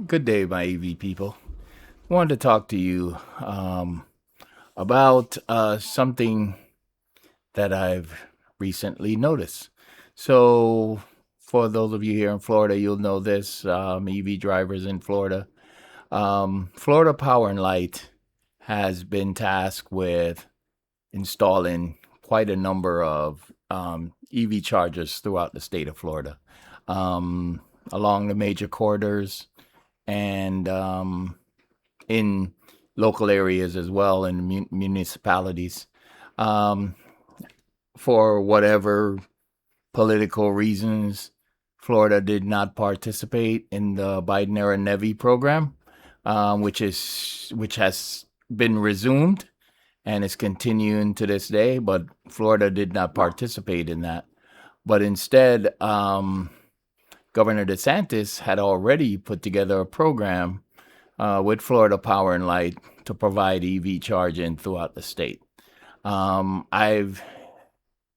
Good day, my EV people. Wanted to talk to you about something that I've recently noticed. So, for those of you here in Florida, you'll know this EV drivers in Florida. Florida Power and Light has been tasked with installing quite a number of EV chargers throughout the state of Florida, um, along the major corridors and in local areas as well in municipalities. Um, for whatever political reasons, Florida did not participate in the Biden era NEVI program, which has been resumed and is continuing to this day. But Florida did not participate in that. But instead, Governor DeSantis had already put together a program with Florida Power and Light to provide EV charging throughout the state. I've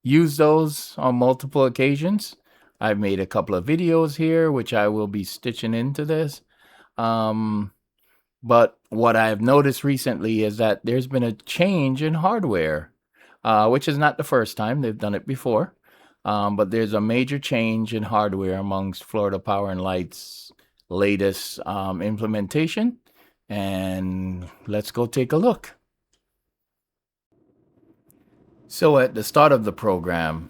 used those on multiple occasions. I've made a couple of videos here, which I will be stitching into this. Um, but what I've noticed recently is that there's been a change in hardware, which is not the first time they've done it before. But there's a major change in hardware amongst Florida Power and Light's latest implementation. And let's go take a look. So, at the start of the program,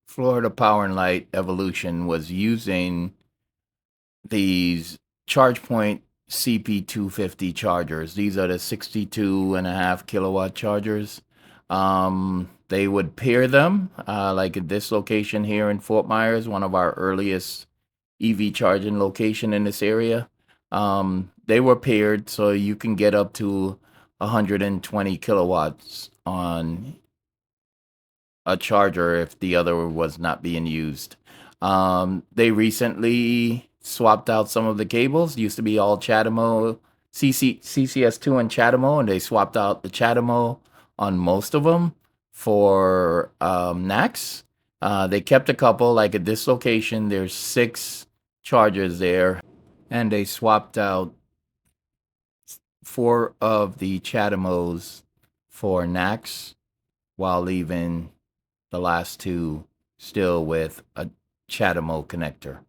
Florida Power and Light Evolution was using these ChargePoint CP250 chargers. These are the 62.5 kilowatt chargers. They would pair them, like at this location here in Fort Myers, one of our earliest EV charging location in this area. They were paired so you can get up to 120 kilowatts on a charger if the other was not being used. They recently swapped out some of the cables. Used to be all CHAdeMO, CCS2 and CHAdeMO, and they swapped out the CHAdeMO on most of them for NACS. They kept a couple, like at this location, there's 6 chargers there, and they swapped out 4 of the CHAdeMOs for NACS while leaving the last 2 still with a CHAdeMO connector.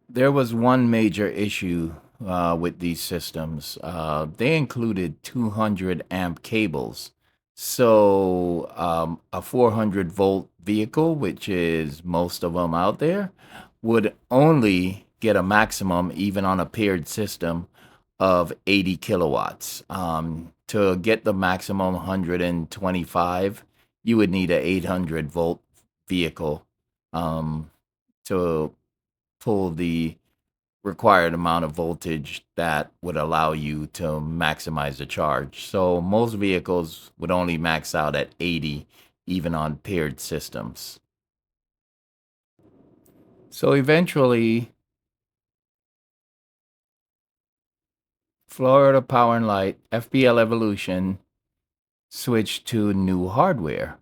There was one major issue with these systems. They included 200 amp cables. So a 400 volt vehicle, which is most of them out there, would only get a maximum, even on a paired system, of 80 kilowatts. To get the maximum 125, you would need an 800 volt vehicle to pull the required amount of voltage that would allow you to maximize the charge. So most vehicles would only max out at 80, even on paired systems. So eventually, Florida Power and Light, FPL Evolution, switched to new hardware.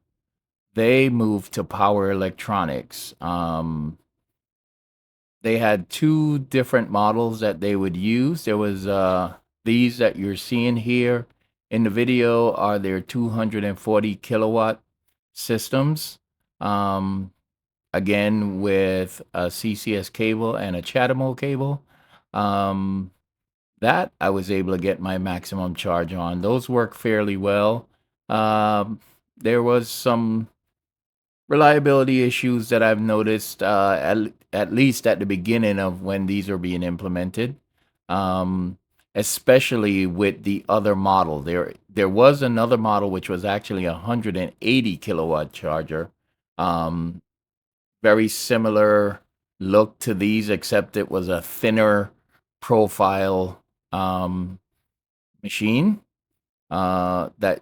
They moved to power electronics. They had 2 different models that they would use. There was these that you're seeing here in the video are their 240 kilowatt systems. Um, again, with a CCS cable and a CHAdeMO cable. Um, that I was able to get my maximum charge on. Those work fairly well. Um, there was some reliability issues that I've noticed, at least at the beginning of when these are being implemented, um, especially with the other model. There was another model which was actually a 180 kilowatt charger, um, very similar look to these, except it was a thinner profile machine. That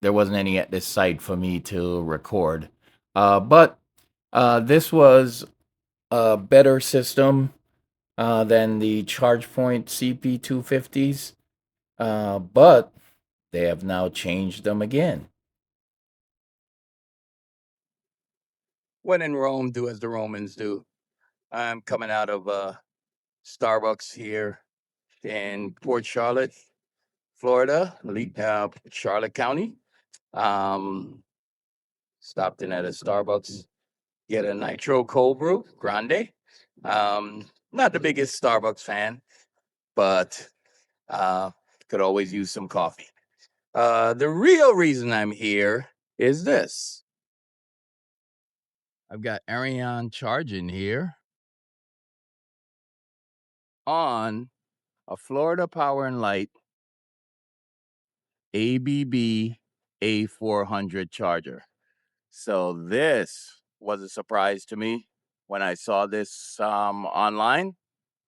there wasn't any at this site for me to record. But this was a better system than the ChargePoint CP250s, but they have now changed them again. When in Rome, do as the Romans do. I'm coming out of Starbucks here in Port Charlotte, Florida, Charlotte County. Um, Stopped in at a Starbucks, get a nitro cold brew, grande. Not the biggest Starbucks fan, but uh, could always use some coffee. The real reason I'm here is this. I've got Ariane charging here on a Florida Power and Light ABB A400 charger. So this was a surprise to me when I saw this online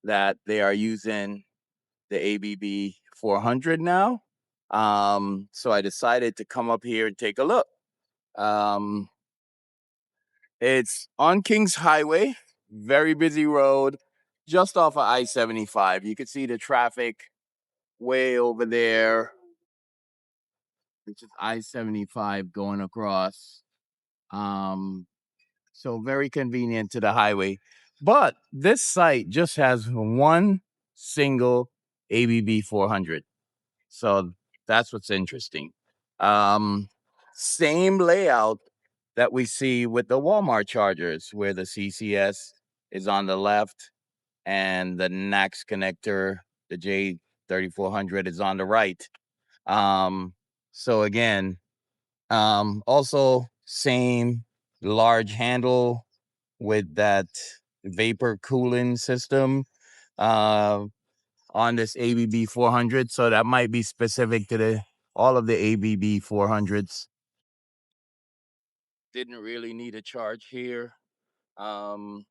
that they are using the ABB 400 now. So I decided to come up here and take a look. Um, it's on Kings Highway, very busy road, just off of I-75. You can see the traffic way over there. It's just I-75 going across. So very convenient to the highway. But this site just has one single ABB 400. So that's what's interesting. Um, Same layout that we see with the Walmart chargers, where the CCS is on the left and the NAX connector, the J3400, is on the right. So again, also same large handle with that vapor cooling system uh, on this ABB 400. So that might be specific to all of the ABB 400s. Didn't really need a charge here. Um,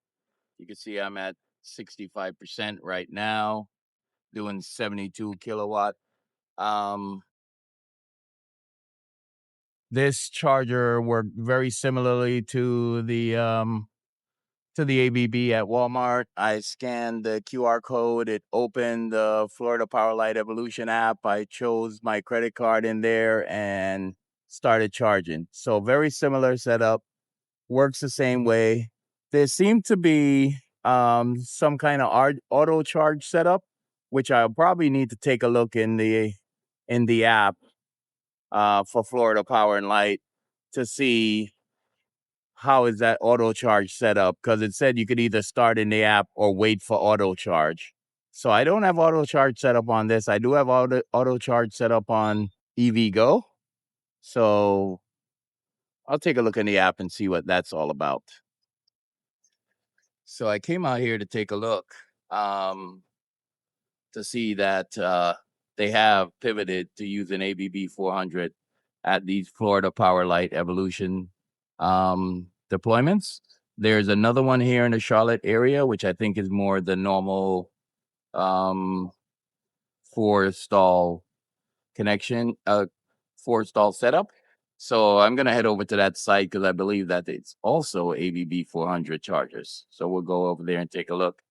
you can see I'm at 65% right now, doing 72 kilowatt. Um, this charger worked very similarly to the ABB at Walmart. I scanned the QR code. It opened the Florida Power Light Evolution app. I chose my credit card in there and started charging. So very similar setup, works the same way. There seemed to be some kind of auto charge setup, which I'll probably need to take a look in the app for Florida Power and Light to see how is that auto charge set up, because it said you could either start in the app or wait for auto charge. So I don't have auto charge set up on this. I do have auto charge set up on EVgo. So I'll take a look in the app and see what that's all about. So I came out here to take a look to see that they have pivoted to use an ABB 400 at these Florida Power Light Evolution deployments. There's another one here in the Charlotte area, which I think is more the normal um, four stall connection, four stall setup. So I'm gonna head over to that site because I believe that it's also ABB 400 chargers. So we'll go over there and take a look.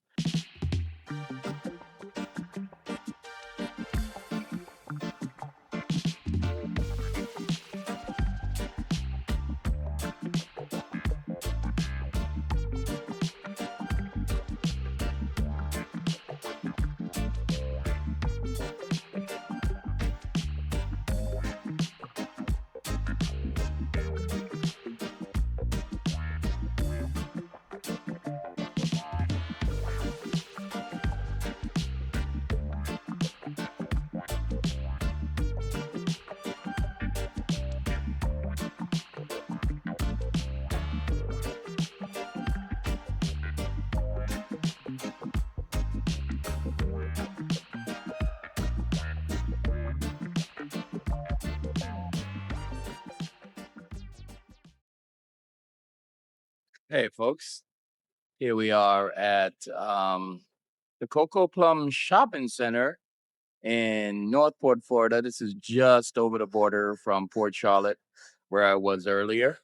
Hey, folks. Here we are at the Cocoa Plum Shopping Center in Northport, Florida. This is just over the border from Port Charlotte, where I was earlier.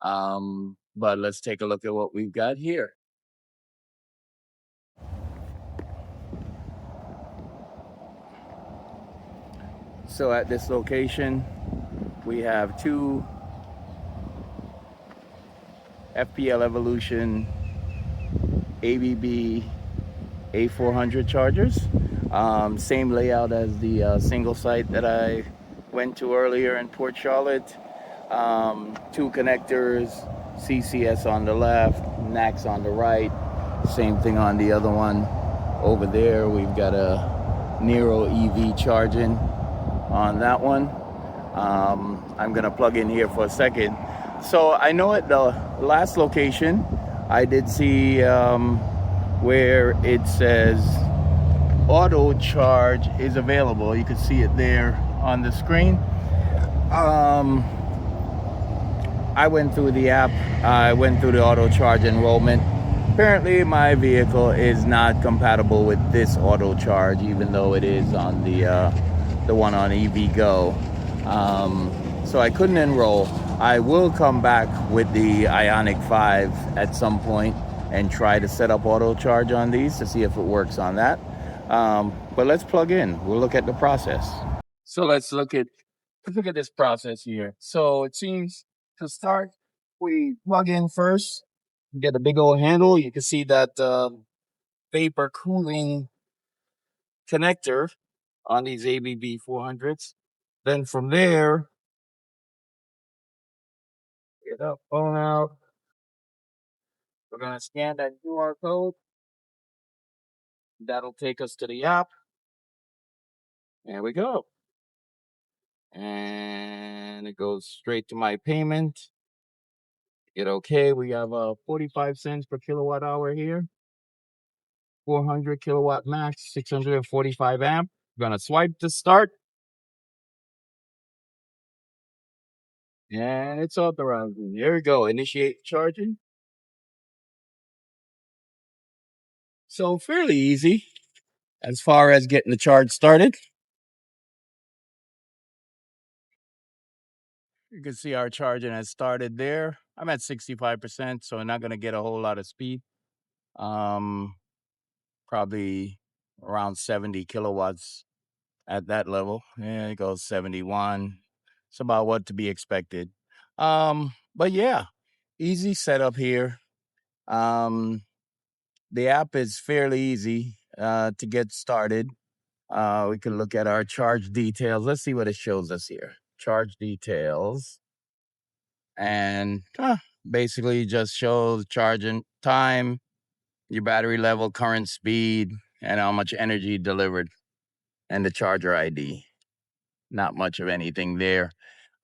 But let's take a look at what we've got here. So at this location, we have two FPL Evolution ABB A400 chargers. Same layout as the single site that I went to earlier in Port Charlotte. Two connectors, CCS on the left, NAX on the right. Same thing on the other one. Over there, we've got a Nero EV charging on that one. I'm gonna plug in here for a second. So I know at the last location, I did see where it says auto charge is available. You can see it there on the screen. I went through the app. I went through the auto charge enrollment. Apparently, my vehicle is not compatible with this auto charge, even though it is on the one on EVgo. So I couldn't enroll. I will come back with the Ioniq 5 at some point and try to set up auto charge on these to see if it works on that. But let's plug in. We'll look at the process. So let's look at this process here. So it seems to start, we plug in first, get a big old handle. You can see that vapor cooling connector on these ABB 400s. Then from there, get up, phone out. We're gonna scan that QR code. That'll take us to the app. There we go. And it goes straight to my payment. Hit okay. We have 45 cents per kilowatt hour here. 400 kilowatt max, 645 amp. Gonna swipe to start. And it's authorizing. There we go. Initiate charging. So fairly easy as far as getting the charge started. You can see our charging has started there. I'm at 65%, so I'm not gonna get a whole lot of speed. Um, Probably around 70 kilowatts at that level. Yeah, it goes 71. It's about what to be expected. But yeah, easy setup here. Um, the app is fairly easy to get started. We can look at our charge details. Let's see what it shows us here. Charge details. And basically just shows charging time, your battery level, current speed, and how much energy delivered, and the charger ID. Not much of anything there.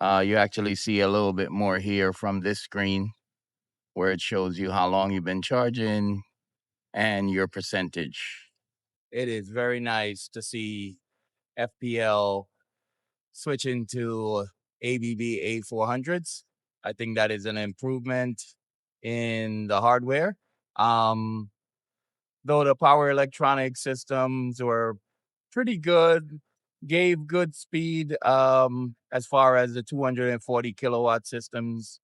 You actually see a little bit more here from this screen where it shows you how long you've been charging and your percentage. It is very nice to see FPL switching to ABB A400s. I think that is an improvement in the hardware. Um, though the power electronic systems were pretty good, gave good speed as far as the 240 kilowatt systems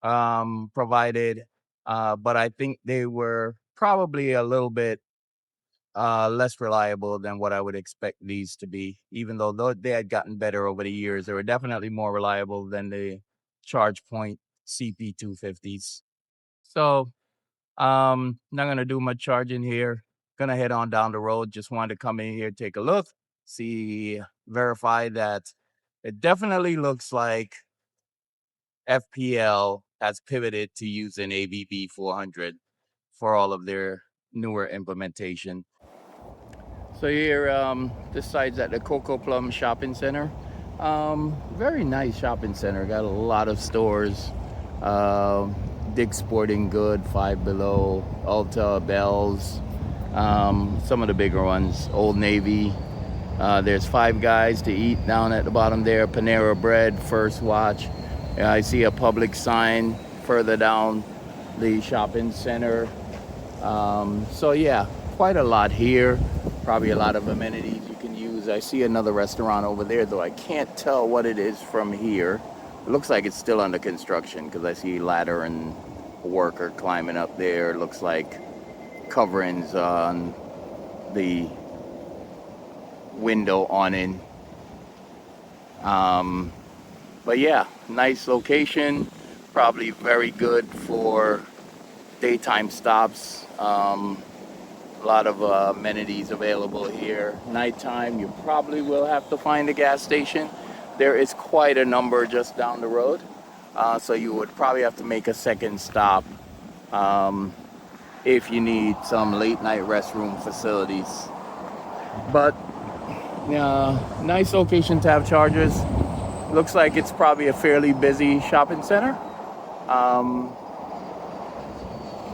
provided. But I think they were probably a little bit less reliable than what I would expect these to be. Even though they had gotten better over the years, they were definitely more reliable than the ChargePoint CP250s. So not gonna do much charging here. Gonna head on down the road. Just wanted to come in here, take a look, see, verify that it definitely looks like FPL has pivoted to using ABB 400 for all of their newer implementation. So here, this side's at the Coco Plum Shopping Center. Very nice shopping center. Got a lot of stores. Dick's Sporting Good, Five Below, Ulta, Bells. Some of the bigger ones, Old Navy. There's Five Guys to eat down at the bottom there. Panera Bread, First Watch. I see a public sign further down the shopping center. So yeah, quite a lot here. Probably a lot of amenities you can use. I see another restaurant over there, though I can't tell what it is from here. It looks like it's still under construction because I see ladder and a worker climbing up there. It looks like coverings on the window awning. But yeah, nice location. Probably very good for daytime stops. A lot of amenities available here. Nighttime, you probably will have to find a gas station. There is quite a number just down the road. So you would probably have to make a second stop um, if you need some late night restroom facilities. But nice location to have chargers. Looks like it's probably a fairly busy shopping center. Um,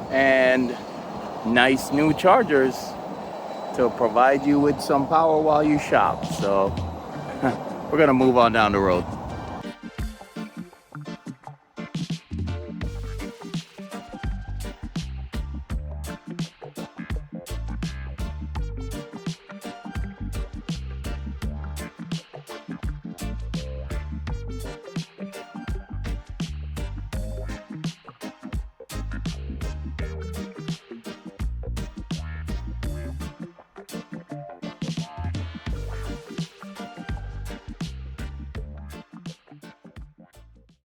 and nice new chargers to provide you with some power while you shop. So we're gonna move on down the road.